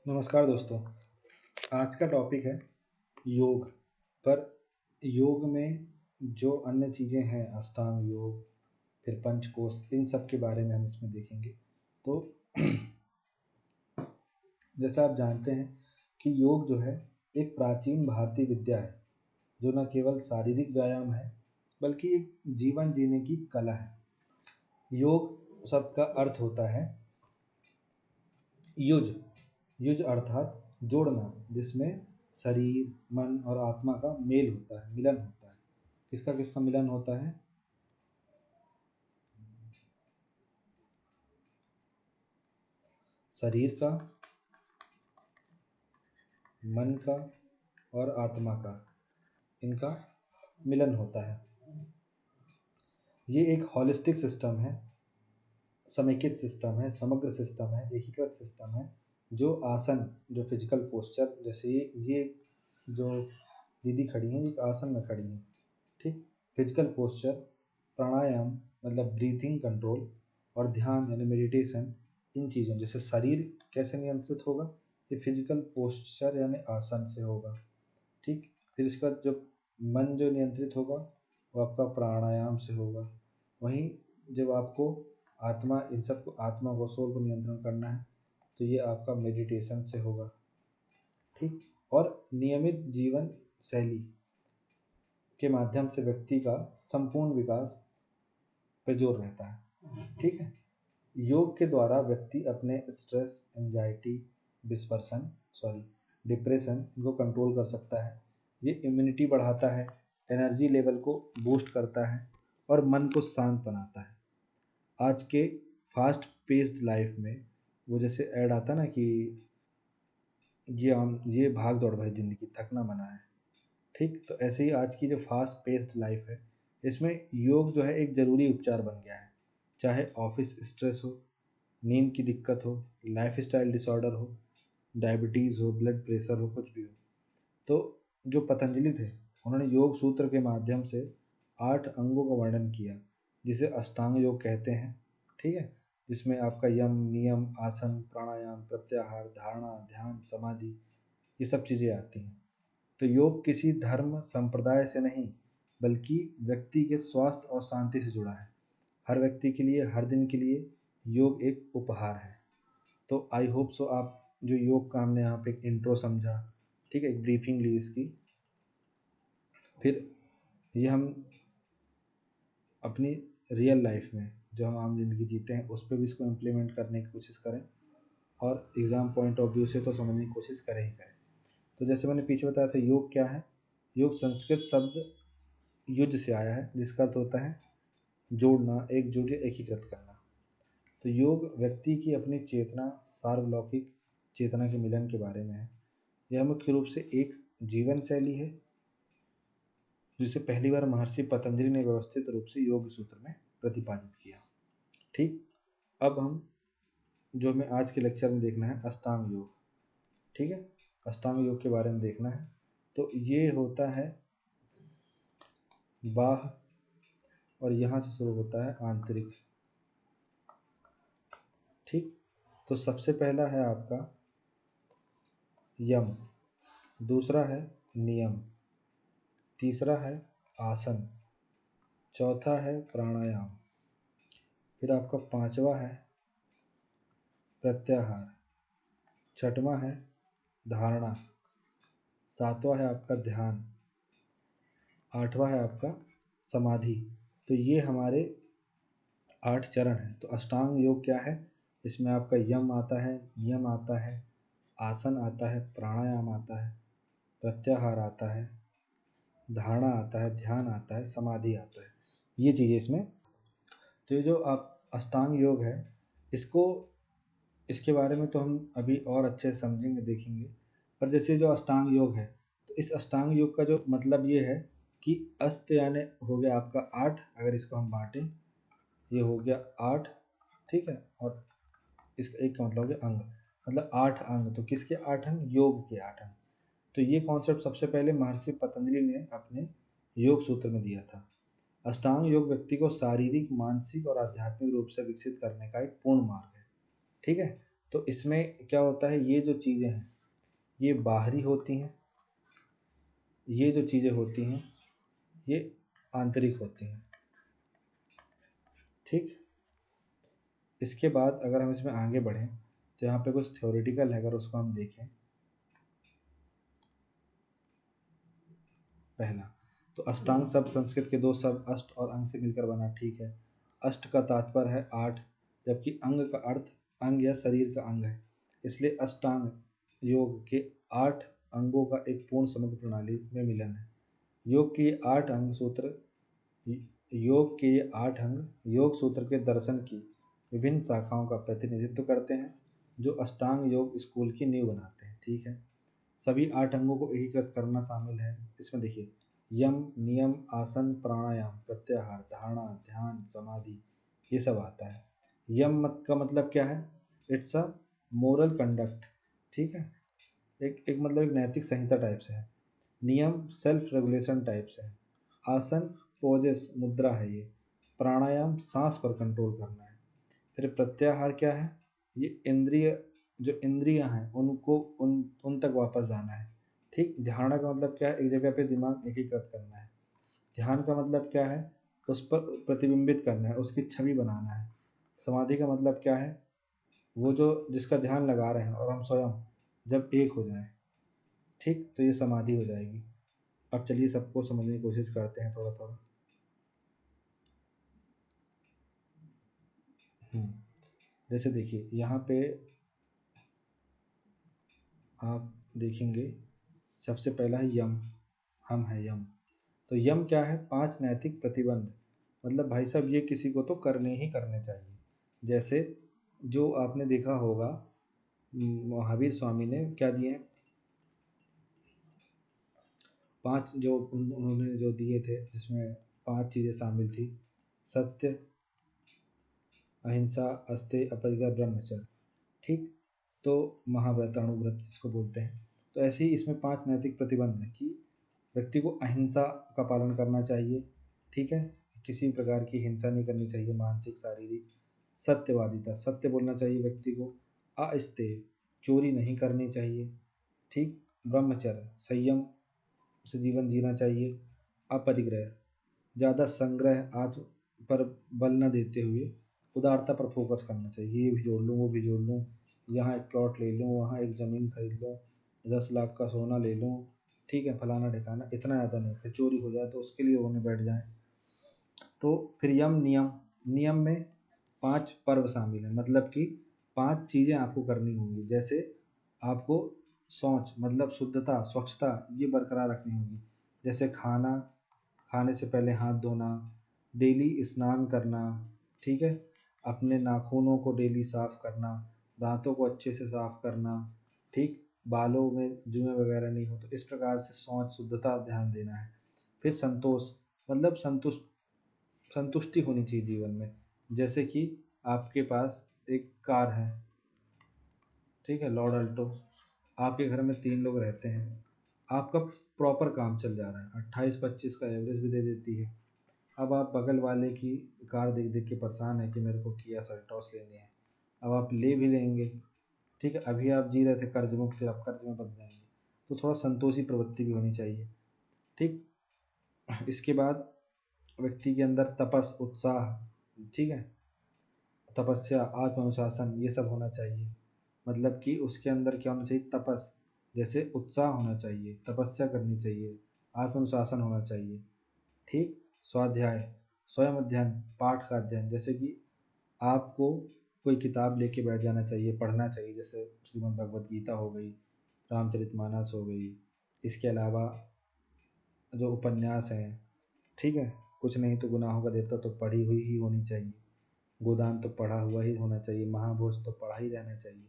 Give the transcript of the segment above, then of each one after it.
नमस्कार दोस्तों। आज का टॉपिक है योग। पर योग में जो अन्य चीज़ें हैं, अष्टांग योग, फिर पंचकोश, इन सब के बारे में हम इसमें देखेंगे। तो जैसा आप जानते हैं कि योग जो है एक प्राचीन भारतीय विद्या है, जो न केवल शारीरिक व्यायाम है बल्कि एक जीवन जीने की कला है। योग शब्द का अर्थ होता है युज। युज अर्थात जोड़ना, जिसमें शरीर, मन और आत्मा का मेल होता है, मिलन होता है। किसका किसका मिलन होता है? शरीर का, मन का और आत्मा का, इनका मिलन होता है। ये एक हॉलिस्टिक सिस्टम है, समेकित सिस्टम है, समग्र सिस्टम है, एकीकृत सिस्टम है। जो आसन, जो फिजिकल पोस्चर, जैसे ये जो दीदी खड़ी हैं, एक आसन में खड़ी हैं, ठीक। फिजिकल पोस्चर, प्राणायाम मतलब ब्रीथिंग कंट्रोल, और ध्यान यानी मेडिटेशन, इन चीज़ों, जैसे शरीर कैसे नियंत्रित होगा, ये फिजिकल पोस्चर यानी आसन से होगा, ठीक। फिर इसके बाद जब मन जो नियंत्रित होगा वो आपका प्राणायाम से होगा। वहीं जब आपको आत्मा, इन सब को, आत्मा को, सोल को नियंत्रण करना है तो ये आपका मेडिटेशन से होगा, ठीक। और नियमित जीवन शैली के माध्यम से व्यक्ति का संपूर्ण विकास पे जोर रहता है, ठीक है। योग के द्वारा व्यक्ति अपने स्ट्रेस, एंजाइटी, डिप्रेशन इनको कंट्रोल कर सकता है। ये इम्यूनिटी बढ़ाता है, एनर्जी लेवल को बूस्ट करता है और मन को शांत बनाता है। आज के फास्ट पेस्ड लाइफ में वो जैसे ऐड आता ना कि ये भाग दौड़ भरी ज़िंदगी, थकना मना है, ठीक। तो ऐसे ही आज की जो फास्ट पेस्ड लाइफ है, इसमें योग जो है एक ज़रूरी उपचार बन गया है। चाहे ऑफिस स्ट्रेस हो, नींद की दिक्कत हो, लाइफस्टाइल डिसऑर्डर हो, डायबिटीज़ हो, ब्लड प्रेशर हो, कुछ भी हो, तो जो पतंजलि थे उन्होंने योग सूत्र के माध्यम से 8 अंगों का वर्णन किया, जिसे अष्टांग योग कहते हैं, ठीक है। जिसमें आपका यम, नियम, आसन, प्राणायाम, प्रत्याहार, धारणा, ध्यान, समाधि, ये सब चीज़ें आती हैं। तो योग किसी धर्म संप्रदाय से नहीं बल्कि व्यक्ति के स्वास्थ्य और शांति से जुड़ा है। हर व्यक्ति के लिए, हर दिन के लिए योग एक उपहार है। तो आई होप सो आप जो योग का हमने यहाँ पे एक इंट्रो समझा, ठीक है, एक ब्रीफिंग ली इसकी, फिर ये हम अपनी रियल लाइफ में जो हम आम जिंदगी जीते हैं उस पर भी इसको इम्प्लीमेंट करने की कोशिश करें, और एग्ज़ाम पॉइंट ऑफ व्यू से तो समझने की कोशिश करें ही करें। तो जैसे मैंने पीछे बताया था, योग क्या है? योग संस्कृत शब्द युज से आया है, जिसका अर्थ होता है जोड़ना, एकजुट या एकीकृत करना। तो योग व्यक्ति की अपनी चेतना, सार्वलौकिक चेतना के मिलन के बारे में है। यह मुख्य रूप से एक जीवन शैली है जिसे पहली बार महर्षि पतंजलि ने व्यवस्थित रूप से योग सूत्र में प्रतिपादित किया, ठीक। अब हम जो हमें आज के लेक्चर में देखना है, अष्टांग योग, ठीक है। अष्टांग योग के बारे में देखना है। तो ये होता है बाह्य, और यहाँ से शुरू होता है आंतरिक, ठीक। तो सबसे पहला है आपका यम, दूसरा है नियम, तीसरा है आसन, चौथा है प्राणायाम, फिर आपका पांचवा है प्रत्याहार, छठवां है धारणा, सातवां है आपका ध्यान, आठवां है आपका समाधि। तो ये हमारे 8 चरण हैं। तो अष्टांग योग क्या है? इसमें आपका यम आता है, नियम आता है, आसन आता है, प्राणायाम आता है, प्रत्याहार आता है, धारणा आता है, ध्यान आता है, समाधि आता है, ये चीज़ें इसमें। तो ये जो आप अष्टांग योग है, इसको, इसके बारे में तो हम अभी और अच्छे से समझेंगे, देखेंगे। पर जैसे जो अष्टांग योग है, तो इस अष्टांग योग का जो मतलब ये है कि अष्ट यानी हो गया आपका 8, अगर इसको हम बांटें, ये हो गया 8, ठीक है। और इसका एक का मतलब हो गया अंग, मतलब 8 अंग। तो किसके 8 अंग? योग के 8 अंग। तो ये कॉन्सेप्ट सबसे पहले महर्षि पतंजलि ने अपने योग सूत्र में दिया था। अष्टांग योग व्यक्ति को शारीरिक, मानसिक और आध्यात्मिक रूप से विकसित करने का एक पूर्ण मार्ग है, ठीक है। तो इसमें क्या होता है, ये जो चीज़ें हैं ये बाहरी होती हैं, ये जो चीज़ें होती हैं ये आंतरिक होती हैं। ठीक, इसके बाद अगर हम इसमें आगे बढ़ें तो यहाँ पे कुछ थ्योरेटिकल है, अगर उसको हम देखें। पहला तो अष्टांग शब्द संस्कृत के दो शब्द अष्ट और अंग से मिलकर बना। ठीक है, अष्ट का तात्पर्य है आठ, जबकि अंग का अर्थ अंग या शरीर का अंग है, इसलिए अष्टांग योग के आठ अंगों का एक पूर्ण समग्र प्रणाली में मिलन है। योग के ये आठ अंग सूत्र योग के ये आठ अंग योग सूत्र के दर्शन की विभिन्न शाखाओं का प्रतिनिधित्व करते हैं, जो अष्टांग योग स्कूल की नींव बनाते हैं। ठीक है, सभी आठ अंगों को एकीकृत करना शामिल है। इसमें देखिए, यम, नियम, आसन, प्राणायाम, प्रत्याहार, धारणा, ध्यान, समाधि, ये सब आता है। यम मत का मतलब क्या है, इट्स अ मोरल कंडक्ट। ठीक है, एक मतलब एक नैतिक संहिता टाइप से है। नियम सेल्फ रेगुलेशन टाइप से है। आसन पोजेस मुद्रा है ये। प्राणायाम सांस पर कंट्रोल करना है। फिर प्रत्याहार क्या है, ये इंद्रिय जो इंद्रियां हैं उनको उन उन तक वापस जाना है। ठीक, ध्यान का मतलब क्या है, एक जगह पे दिमाग एकीकृत करना है। ध्यान का मतलब क्या है, उस पर प्रतिबिंबित करना है, उसकी छवि बनाना है। समाधि का मतलब क्या है, वो जो जिसका ध्यान लगा रहे हैं और हम स्वयं जब एक हो जाएं, ठीक, तो ये समाधि हो जाएगी। अब चलिए सबको समझने की कोशिश करते हैं थोड़ा थोड़ा। हम्म, जैसे देखिए यहाँ पे आप देखेंगे, सबसे पहला है यम। हम है यम। तो यम क्या है, पांच नैतिक प्रतिबंध। मतलब भाई साहब ये किसी को तो करने ही करने चाहिए। जैसे जो आपने देखा होगा, महावीर स्वामी ने क्या दिए हैं, पांच जो उन्होंने जो दिए थे, जिसमें पांच चीज़ें शामिल थी। सत्य, अहिंसा, अस्तेय, अपरिग्रह, ब्रह्मचर्य। ठीक, तो महाव्रत, अणुव्रत जिसको बोलते हैं। तो ऐसे ही इसमें पांच नैतिक प्रतिबंध हैं कि व्यक्ति को अहिंसा का पालन करना चाहिए। ठीक है, किसी भी प्रकार की हिंसा नहीं करनी चाहिए, मानसिक शारीरिक। सत्यवादिता, सत्य बोलना चाहिए व्यक्ति को। अस्तेय, चोरी नहीं करनी चाहिए। ठीक, ब्रह्मचर्य, संयम से जीवन जीना चाहिए। अपरिग्रह, ज़्यादा संग्रह आत्म पर बल न देते हुए उदारता पर फोकस करना चाहिए। ये भी जोड़ लूँ, वो भी जोड़ लूँ, यहाँ एक प्लॉट ले लूँ, वहाँ एक ज़मीन खरीद लूँ, 10 लाख का सोना ले लूँ। ठीक है, फलाना ठिकाना, इतना ज़्यादा नहीं, फिर चोरी हो जाए तो उसके लिए रोने बैठ जाएं। तो फिर यम नियम, नियम में पांच पर्व शामिल हैं, मतलब कि पांच चीज़ें आपको करनी होंगी। जैसे आपको शौच मतलब शुद्धता, स्वच्छता ये बरकरार रखनी होगी। जैसे खाने से पहले हाथ धोना, डेली स्नान करना। ठीक है, अपने नाखूनों को डेली साफ़ करना, दांतों को अच्छे से साफ़ करना। ठीक, बालों में जुएँ वगैरह नहीं हो, तो इस प्रकार से शौच शुद्धता ध्यान देना है। फिर संतोष, मतलब संतुष्टि होनी चाहिए जीवन में। जैसे कि आपके पास एक कार है, ठीक है, लॉर्ड अल्टो। आपके घर में 3 लोग रहते हैं, आपका प्रॉपर काम चल जा रहा है, 28-25 का एवरेज भी दे देती है। अब आप बगल वाले की कार देख देख के परेशान है कि मेरे को किया सेल्टॉस लेनी है। अब आप ले भी लेंगे। ठीक है, अभी आप जी रहे थे कर्ज मुक्त, फिर आप कर्ज में बच जाएंगे। तो थोड़ा संतोषी प्रवृत्ति भी होनी चाहिए। ठीक, इसके बाद व्यक्ति के अंदर तपस, उत्साह, ठीक है, तपस्या, आत्म अनुशासन, ये सब होना चाहिए। मतलब कि उसके अंदर क्या होना चाहिए, तपस, जैसे उत्साह होना चाहिए, तपस्या करनी चाहिए, आत्म अनुशासन होना चाहिए। ठीक, स्वाध्याय, स्वयं अध्ययन, पाठ का अध्ययन, जैसे कि आपको कोई किताब लेके बैठ जाना चाहिए, पढ़ना चाहिए। जैसे श्रीमद् भगवत गीता हो गई, रामचरितमानस हो गई, इसके अलावा जो उपन्यास हैं। ठीक है, कुछ नहीं तो गुनाहों का देवता तो पढ़ी हुई ही होनी चाहिए। गोदान तो पढ़ा हुआ ही होना चाहिए। महाभोज तो पढ़ा ही रहना चाहिए।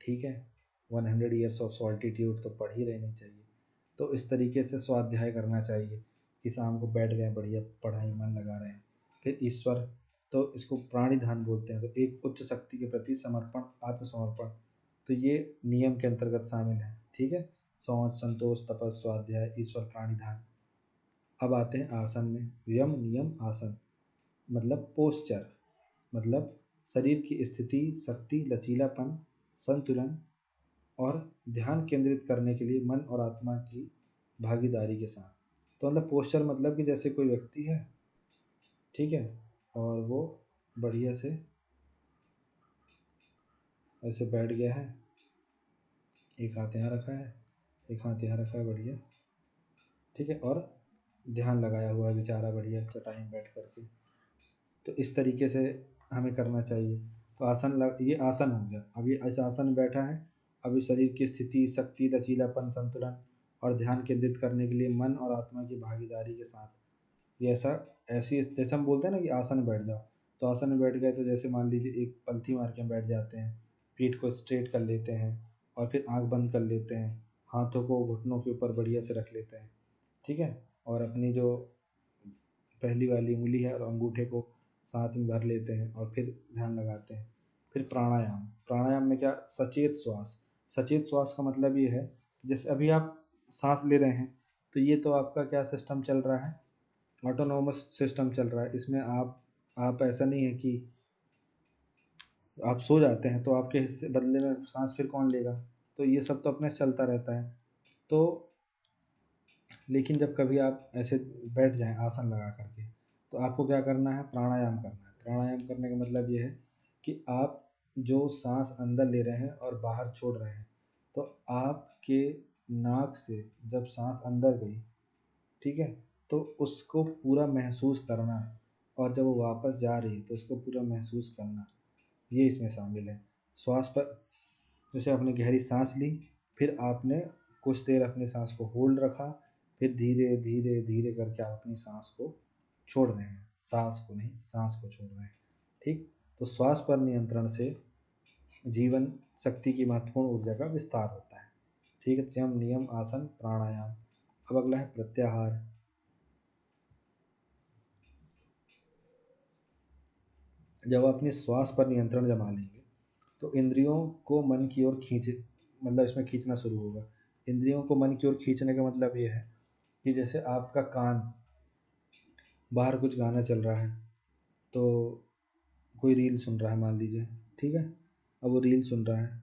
ठीक है, 100 ईयर्स ऑफ सॉल्टिट्यूड तो पढ़ ही रहनी चाहिए। तो इस तरीके से स्वाध्याय करना चाहिए कि शाम को बैठ गए, बढ़िया पढ़ाई मन लगा रहे हैं। फिर ईश्वर, तो इसको प्राणिधान बोलते हैं, तो एक उच्च शक्ति के प्रति समर्पण, आत्मसमर्पण, तो ये नियम के अंतर्गत शामिल है। ठीक है, शौच, संतोष, तपस, स्वाध्याय, ईश्वर, प्राणिधान। अब आते हैं आसन में। यम नियम आसन मतलब पोस्चर, मतलब शरीर की स्थिति, शक्ति, लचीलापन, संतुलन और ध्यान केंद्रित करने के लिए मन और आत्मा की भागीदारी के साथ। तो मतलब पोस्चर मतलब कि जैसे कोई व्यक्ति है, ठीक है, और वो बढ़िया से ऐसे बैठ गया है, एक हाथ यहाँ रखा है, एक हाथ यहाँ रखा है, बढ़िया, ठीक है, और ध्यान लगाया हुआ है बेचारा बढ़िया चटाई में बैठ करके। तो इस तरीके से हमें करना चाहिए। तो ये आसन हो गया। अभी इस आसन में बैठा है, अभी शरीर की स्थिति, शक्ति, लचीलापन, संतुलन और ध्यान केंद्रित करने के लिए मन और आत्मा की भागीदारी के साथ ये ऐसी जैसे हम बोलते हैं ना कि आसन में बैठ जाओ, तो आसन में बैठ गए तो जैसे मान लीजिए एक पलथी मार के हम बैठ जाते हैं, पीठ को स्ट्रेट कर लेते हैं और फिर आंख बंद कर लेते हैं, हाथों को घुटनों के ऊपर बढ़िया से रख लेते हैं, ठीक है, और अपनी जो पहली वाली उंगली है और अंगूठे को साथ में भर लेते हैं और फिर ध्यान लगाते हैं। फिर प्राणायाम। प्राणायाम में क्या, सचेत श्वास। सचेत श्वास का मतलब ये है, जैसे अभी आप सांस ले रहे हैं तो ये तो आपका क्या सिस्टम चल रहा है, ऑटोनोमस सिस्टम चल रहा है। इसमें आप ऐसा नहीं है कि आप सो जाते हैं तो आपके हिस्से बदले में सांस फिर कौन लेगा, तो ये सब तो अपने से चलता रहता है। तो लेकिन जब कभी आप ऐसे बैठ जाएं आसन लगा करके, तो आपको क्या करना है, प्राणायाम करना है। प्राणायाम करने का मतलब ये है कि आप जो सांस अंदर ले रहे हैं और बाहर छोड़ रहे हैं, तो आपके नाक से जब सांस अंदर गई, ठीक है, तो उसको पूरा महसूस करना, और जब वो वापस जा रही है तो उसको पूरा महसूस करना, ये इसमें शामिल है। श्वास पर जैसे आपने गहरी सांस ली, फिर आपने कुछ देर अपनी सांस को होल्ड रखा, फिर धीरे धीरे धीरे करके आप अपनी सांस को छोड़ रहे हैं, सांस को नहीं, सांस को छोड़ रहे हैं, ठीक। तो श्वास पर नियंत्रण से जीवन शक्ति की महत्वपूर्ण ऊर्जा का विस्तार होता है, ठीक है। यम, नियम, आसन, प्राणायाम। अब अगला है प्रत्याहार। जब आप अपने श्वास पर नियंत्रण जमा लेंगे तो इंद्रियों को मन की ओर मतलब इसमें खींचना शुरू होगा। इंद्रियों को मन की ओर खींचने का मतलब ये है कि जैसे आपका कान, बाहर कुछ गाना चल रहा है, तो कोई रील सुन रहा है मान लीजिए, ठीक है, अब वो रील सुन रहा है,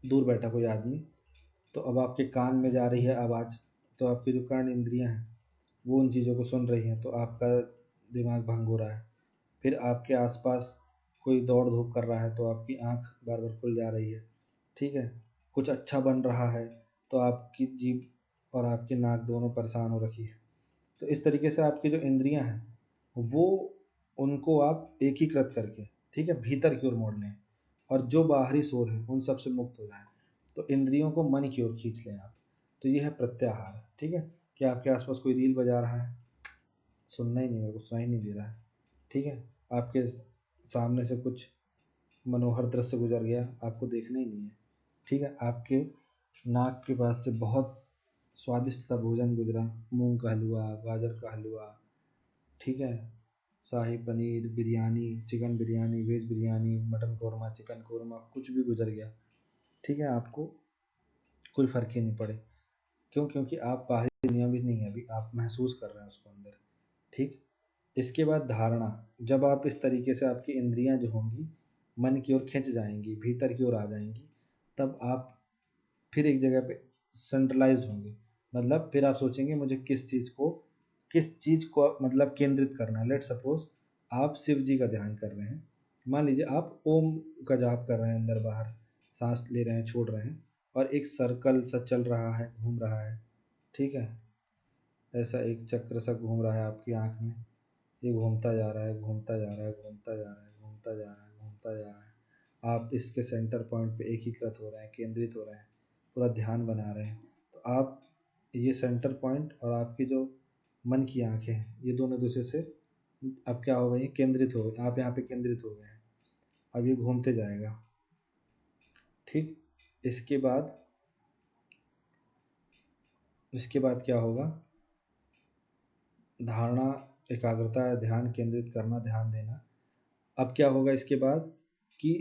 दूर बैठा कोई आदमी, तो अब आपके कान में जा रही है आवाज़, तो आपकी जो कर्ण इंद्रियां हैं वो उन चीज़ों को सुन रही हैं, तो आपका दिमाग भंग हो रहा है। फिर आपके आसपास कोई दौड़ धूप कर रहा है तो आपकी आंख बार बार खुल जा रही है, ठीक है। कुछ अच्छा बन रहा है तो आपकी जीभ और आपकी नाक दोनों परेशान हो रखी है। तो इस तरीके से आपकी जो इंद्रियां हैं वो, उनको आप एकीकृत करके, ठीक है, भीतर की ओर मोड़ लें, और जो बाहरी शोर है उन सब से मुक्त हो जाएं। तो इंद्रियों को मन की ओर खींच लें आप। तो ये है प्रत्याहार, ठीक है। कि आपके आसपास कोई रील बजा रहा है, सुनना ही नहीं, मेरे को सुनाई नहीं दे रहा है, ठीक है। आपके सामने से कुछ मनोहर दृश्य गुजर गया, आपको देखना ही नहीं है, ठीक है। आपके नाक के पास से बहुत स्वादिष्ट सा भोजन गुजरा, मूंग का हलवा, गाजर का हलवा, ठीक है, shahi paneer, biryani, chicken biryani, veg biryani, mutton korma, chicken korma, कुछ भी गुजर गया, ठीक है, आपको कोई फ़र्क ही नहीं पड़े। क्यों? क्योंकि आप बाहरी दुनिया में नहीं है, अभी आप महसूस कर रहे हैं उसको अंदर, ठीक। इसके बाद धारणा। जब आप इस तरीके से आपकी इंद्रियां जो होंगी मन की ओर खिंच जाएंगी, भीतर की ओर आ जाएंगी, तब आप फिर एक जगह पे सेंट्रलाइज्ड होंगे। मतलब फिर आप सोचेंगे मुझे किस चीज़ को मतलब केंद्रित करना है। लेट सपोज आप शिव जी का ध्यान कर रहे हैं, मान लीजिए आप ओम का जाप कर रहे हैं, अंदर बाहर सांस ले रहे हैं, छोड़ रहे हैं, और एक सर्कल सा चल रहा है, घूम रहा है, ठीक है, ऐसा एक चक्र सा घूम रहा है आपकी आँख में, ये घूमता जा रहा है, घूमता जा रहा है, घूमता जा रहा है, घूमता जा रहा है, घूमता जा रहा है। आप इसके सेंटर पॉइंट पे एकीकृत हो रहे हैं, केंद्रित हो रहे हैं, पूरा ध्यान बना रहे हैं। तो आप ये सेंटर पॉइंट और आपकी जो मन की आँखें हैं, ये दोनों दूसरे से अब क्या हो गई, केंद्रित हो गए, आप यहाँ पे केंद्रित हो गए हैं। अब ये घूमते जाएगा, ठीक। इसके बाद इसके बाद क्या होगा, धारणा, एकाग्रता, ध्यान केंद्रित करना, ध्यान देना। अब क्या होगा इसके बाद कि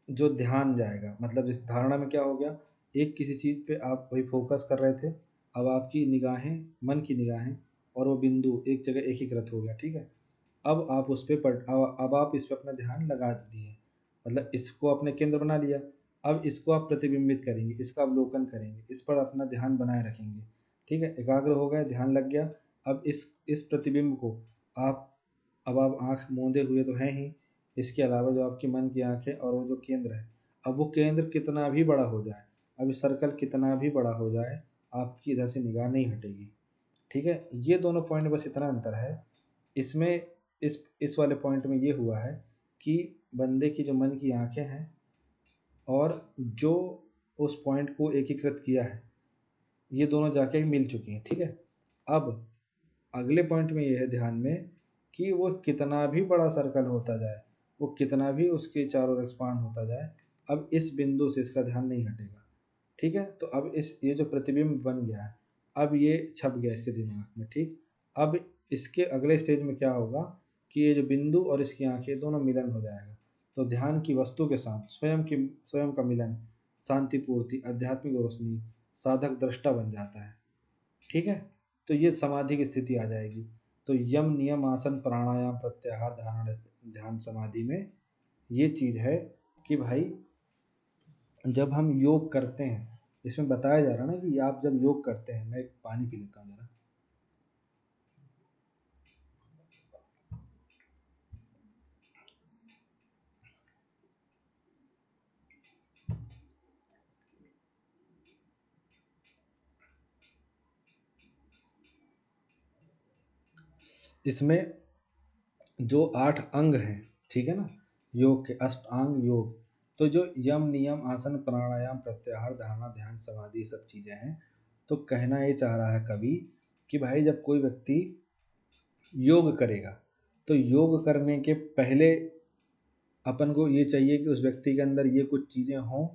जो ध्यान जाएगा, मतलब इस धारणा में क्या हो गया, एक किसी चीज़ पे आप वही फोकस कर रहे थे, अब आपकी निगाहें, मन की निगाहें और वो बिंदु एक जगह एकीकृत हो गया, ठीक है। अब आप उस पे अब आप इस पे अपना ध्यान लगा दिए। मतलब इसको अपने केंद्र बना लिया। अब इसको आप प्रतिबिंबित करेंगे, इसका अवलोकन करेंगे, इस पर अपना ध्यान बनाए रखेंगे। ठीक है, एकाग्र हो गए, ध्यान लग गया। अब इस प्रतिबिंब को आप, अब आप आँख मूंदे हुए तो हैं ही, इसके अलावा जो आपके मन की आँख है और वो जो केंद्र है, अब वो केंद्र कितना भी बड़ा हो जाए, अब ये सर्कल कितना भी बड़ा हो जाए, आपकी इधर से निगाह नहीं हटेगी। ठीक है, ये दोनों पॉइंट बस इतना अंतर है इसमें। इस वाले पॉइंट में ये हुआ है कि बंदे की जो मन की आंखें हैं और जो उस पॉइंट को एकीकृत किया है, ये दोनों जाके मिल चुकी हैं। ठीक है, अब अगले पॉइंट में ये है ध्यान में कि वो कितना भी बड़ा सर्कल होता जाए, वो कितना भी उसके चारों ओर एक्सपांड होता जाए, अब इस बिंदु से इसका ध्यान नहीं हटेगा। ठीक है, तो अब ये जो प्रतिबिंब बन गया है, अब ये छप गया इसके दिमाग में। ठीक, अब इसके अगले स्टेज में क्या होगा कि ये जो बिंदु और इसकी आंखें दोनों मिलन हो जाएगा। तो ध्यान की वस्तु के साथ स्वयं का मिलन, शांति पूर्ति, आध्यात्मिक रोशनी, साधक दृष्टा बन जाता है। ठीक है, तो ये समाधि की स्थिति आ जाएगी। तो यम नियम आसन प्राणायाम प्रत्याहार धारणा ध्यान समाधि में ये चीज़ है कि भाई जब हम योग करते हैं, इसमें बताया जा रहा है ना कि आप जब योग करते हैं, मैं एक पानी पी लेता हूँ जरा। इसमें जो 8 अंग हैं, ठीक है ना, योग के अष्टांग योग, तो जो यम नियम आसन प्राणायाम प्रत्याहार धारणा ध्यान समाधि ये सब चीज़ें हैं। तो कहना ये चाह रहा है कवि कि भाई जब कोई व्यक्ति योग करेगा, तो योग करने के पहले अपन को ये चाहिए कि उस व्यक्ति के अंदर ये कुछ चीज़ें हों,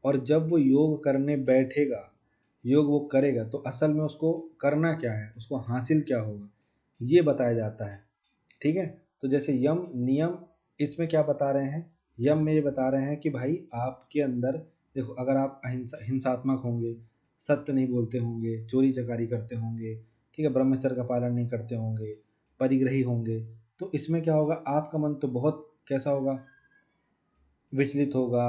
और जब वो योग करने बैठेगा, योग वो करेगा, तो असल में उसको करना क्या है, उसको हासिल क्या होगा, ये बताया जाता है। ठीक है, तो जैसे यम नियम, इसमें क्या बता रहे हैं, यम में ये बता रहे हैं कि भाई आपके अंदर देखो, अगर आप हिंसात्मक होंगे, सत्य नहीं बोलते होंगे, चोरी चकारी करते होंगे, ठीक है, ब्रह्मचर्य का पालन नहीं करते होंगे, परिग्रही होंगे, तो इसमें क्या होगा, आपका मन तो बहुत कैसा होगा, विचलित होगा,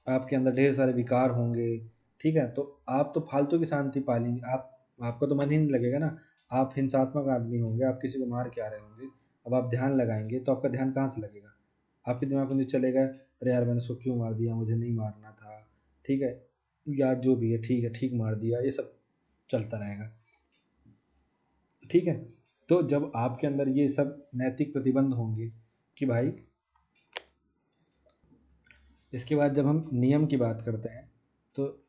आपके अंदर ढेर सारे विकार होंगे। ठीक है, तो आप तो फालतू की शांति पालेंगे, आपका तो मन ही नहीं लगेगा ना। आप हिंसात्मक आदमी होंगे, आप किसी को मार के आ रहे होंगे, अब आप ध्यान लगाएंगे तो आपका ध्यान कहाँ से लगेगा, आपके दिमाग में तो चलेगा अरे यार मैंने उसको क्यों मार दिया, मुझे नहीं मारना था। ठीक है, या जो भी है, ठीक है, ठीक मार दिया, ये सब चलता रहेगा। ठीक है, तो जब आपके अंदर ये सब नैतिक प्रतिबंध होंगे कि भाई, इसके बाद जब हम नियम की बात करते हैं, तो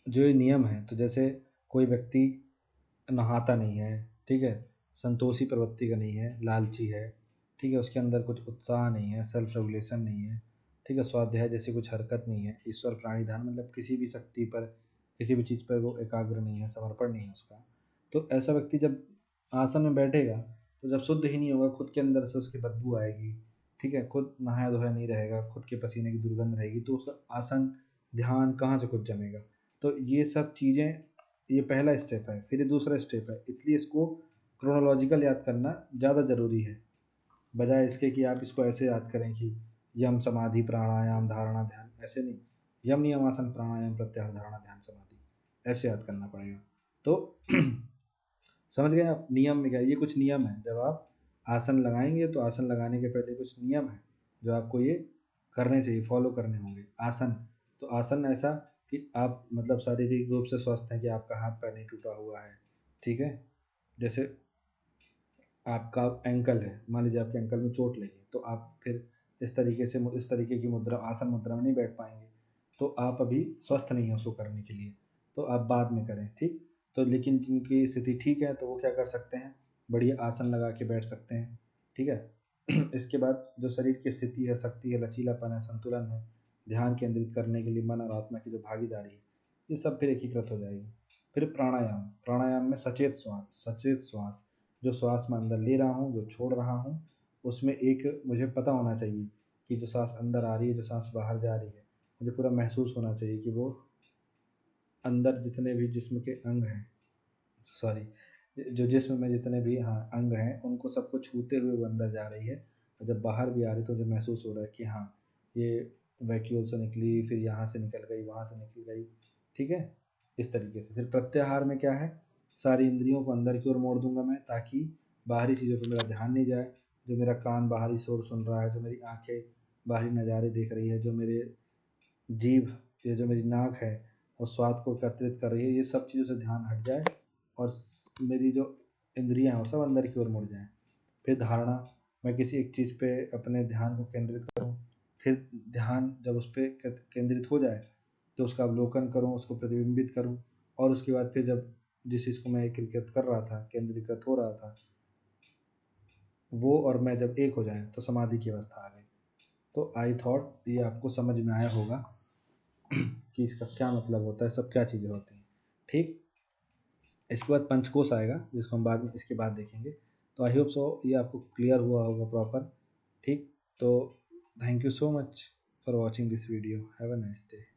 जो ये नियम है, तो जैसे कोई व्यक्ति नहाता नहीं है, ठीक है, संतोषी प्रवृत्ति का नहीं है, लालची है, ठीक है, उसके अंदर कुछ उत्साह नहीं है, सेल्फ रेगुलेशन नहीं है, ठीक है, स्वाध्याय जैसी कुछ हरकत नहीं है, ईश्वर प्राणी ध्यान मतलब किसी भी शक्ति पर, किसी भी चीज़ पर वो एकाग्र नहीं है, समर्पण नहीं है उसका, तो ऐसा व्यक्ति जब आसन में बैठेगा, तो जब शुद्ध ही नहीं होगा, खुद के अंदर से उसकी बदबू आएगी, ठीक है, खुद नहाया धोया नहीं रहेगा, खुद के पसीने की दुर्गंध रहेगी, तो उसका आसन ध्यान कहाँ से कुछ जमेगा। तो ये सब चीज़ें, ये पहला स्टेप है, फिर ये दूसरा स्टेप है, इसलिए इसको क्रोनोलॉजिकल याद करना ज़्यादा ज़रूरी है, बजाय इसके कि आप इसको ऐसे याद करें कि यम समाधि प्राणायाम धारणा ध्यान, ऐसे नहीं, यम नियम आसन प्राणायाम प्रत्याहार धारणा ध्यान समाधि, ऐसे याद करना पड़ेगा। तो समझ गए आप, नियम में क्या, ये कुछ नियम है, जब आप आसन लगाएंगे तो आसन लगाने के पहले कुछ नियम है जो आपको ये करने चाहिए, फॉलो करने होंगे। आसन, तो आसन ऐसा कि आप मतलब शारीरिक रूप से स्वस्थ हैं, कि आपका हाथ पैर नहीं टूटा हुआ है, ठीक है, जैसे आपका एंकल है, मान लीजिए आपके एंकल में चोट लगी, तो आप फिर इस तरीके की मुद्रा, आसन मुद्रा में नहीं बैठ पाएंगे, तो आप अभी स्वस्थ नहीं हैं उसको करने के लिए, तो आप बाद में करें। ठीक, तो लेकिन जिनकी स्थिति ठीक है तो वो क्या कर सकते हैं, बढ़िया आसन लगा के बैठ सकते हैं। ठीक है इसके बाद जो शरीर की स्थिति है, शक्ति है, लचीलापन है, संतुलन है, ध्यान केंद्रित करने के लिए मन और आत्मा की जो भागीदारी है, ये सब फिर एकीकृत हो जाएगी। फिर प्राणायाम, प्राणायाम में सचेत श्वास, जो श्वास मैं अंदर ले रहा हूँ, जो छोड़ रहा हूँ, उसमें एक मुझे पता होना चाहिए कि जो सांस अंदर आ रही है, जो सांस बाहर जा रही है, मुझे पूरा महसूस होना चाहिए कि वो अंदर जितने भी जिस्म के अंग हैं, सॉरी, जो जिस्म में जितने भी, हाँ, अंग हैं, उनको सबको छूते हुए वो अंदर जा रही है, और जब बाहर भी आ रही है तो मुझे महसूस हो रहा है कि हाँ, ये वैक्यूल से निकली, फिर यहाँ से निकल गई, वहाँ से निकल गई, ठीक है, इस तरीके से। फिर प्रत्याहार में क्या है, सारी इंद्रियों को अंदर की ओर मोड़ दूंगा मैं, ताकि बाहरी चीज़ों पर मेरा ध्यान नहीं जाए। जो मेरा कान बाहरी शोर सुन रहा है, जो मेरी आंखें बाहरी नज़ारे देख रही है, जो मेरे जीभ, ये जो मेरी नाक है वो स्वाद को एकत्रित कर रही है, ये सब चीज़ों से ध्यान हट जाए और मेरी जो इंद्रियां हैं वो सब अंदर की ओर मुड़ जाएं। फिर धारणा, मैं किसी एक चीज़ पे अपने ध्यान को केंद्रित करूं, फिर ध्यान जब उस पर केंद्रित हो जाए तो उसका अवलोकन करूं, उसको प्रतिबिंबित करूं, और उसके बाद फिर जब जिस चीज़ को मैं एकीकृत कर रहा था, केंद्रीकृत हो रहा था, वो और मैं जब एक हो जाए तो समाधि की अवस्था आ गई। तो आई थॉट ये आपको समझ में आया होगा कि इसका क्या मतलब होता है, सब क्या चीज़ें होती हैं, ठीक। इसके बाद पंचकोश आएगा, जिसको हम बाद में इसके बाद देखेंगे। तो आई होप सो ये आपको क्लियर हुआ होगा प्रॉपर, ठीक। तो thank you so much for watching this video, have a nice day.